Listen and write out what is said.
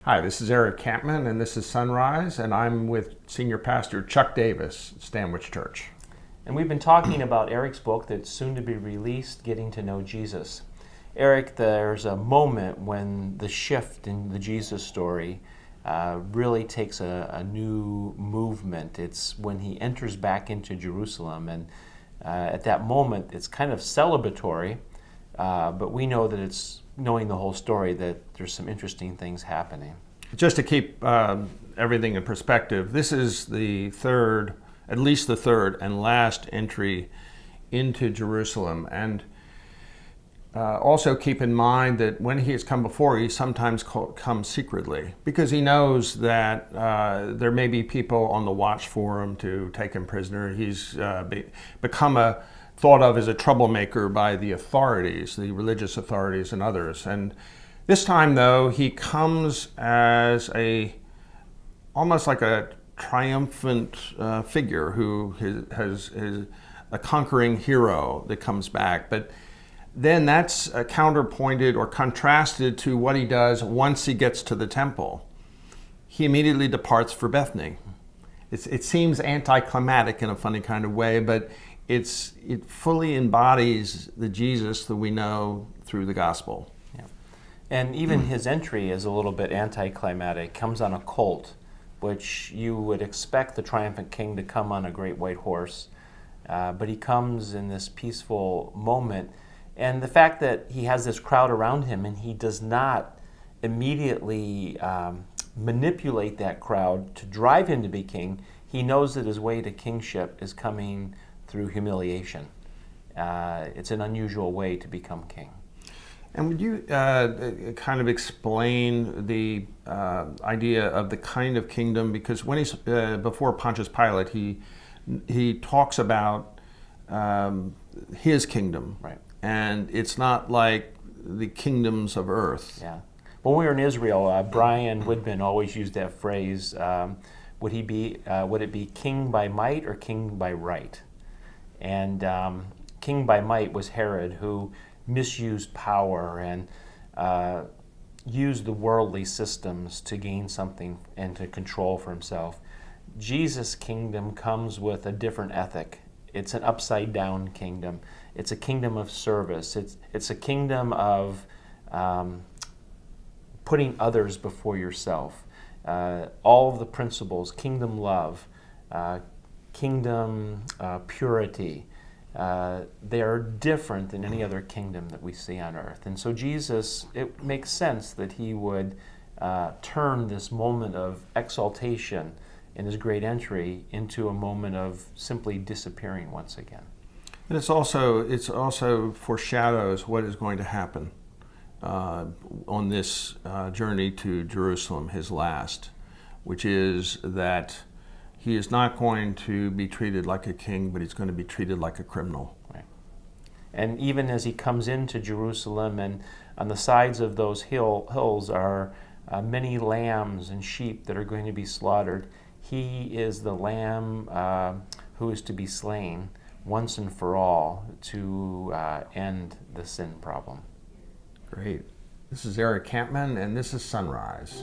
Hi, this is Eric Kampmann, and this is Sunrise, and I'm with Senior Pastor Chuck Davis at Stanwich Church. And we've been talking about Eric's book that's soon to be released, Getting to Know Jesus. Eric, there's a moment when the shift in the Jesus story really takes a new movement. It's when he enters back into Jerusalem, and at that moment it's kind of celebratory, but we know that it's knowing the whole story that there's some interesting things happening. Just to keep everything in perspective, this is the third, at least the third and last entry into Jerusalem. And also keep in mind that when he has come before, he sometimes comes secretly because he knows that there may be people on the watch for him to take him prisoner. He's become thought of as a troublemaker by the authorities, the religious authorities and others. And this time, though, he comes as almost like a triumphant figure who is a conquering hero that comes back. But then that's counterpointed or contrasted to what he does once he gets to the temple. He immediately departs for Bethany. It seems anticlimactic in a funny kind of way, but it fully embodies the Jesus that we know through the gospel. Yeah. And even his entry is a little bit anticlimactic. Comes on a colt, which you would expect the triumphant king to come on a great white horse, but he comes in this peaceful moment. And the fact that he has this crowd around him and he does not immediately manipulate that crowd to drive him to be king, he knows that his way to kingship is coming through humiliation. It's an unusual way to become king. And would you kind of explain the idea of the kind of kingdom? Because when he's before Pontius Pilate, he talks about his kingdom, right? And it's not like the kingdoms of earth. Yeah. When we were in Israel, Brian Woodman always used that phrase. Would it be king by might or king by right? And king by might was Herod, who misused power and used the worldly systems to gain something and to control for himself. Jesus' kingdom comes with a different ethic. It's an upside-down kingdom. It's a kingdom of service. It's a kingdom of putting others before yourself. All of the principles, kingdom love, kingdom purity, they are different than any other kingdom that we see on earth. And so Jesus, it makes sense that he would turn this moment of exaltation in his great entry into a moment of simply disappearing once again. And it's also foreshadows what is going to happen on this journey to Jerusalem, his last, which is that he is not going to be treated like a king, but he's going to be treated like a criminal. Right. And even as he comes into Jerusalem, and on the sides of those hills are many lambs and sheep that are going to be slaughtered, he is the lamb who is to be slain once and for all to end the sin problem. Great. This is Eric Kampmann, and this is Sunrise.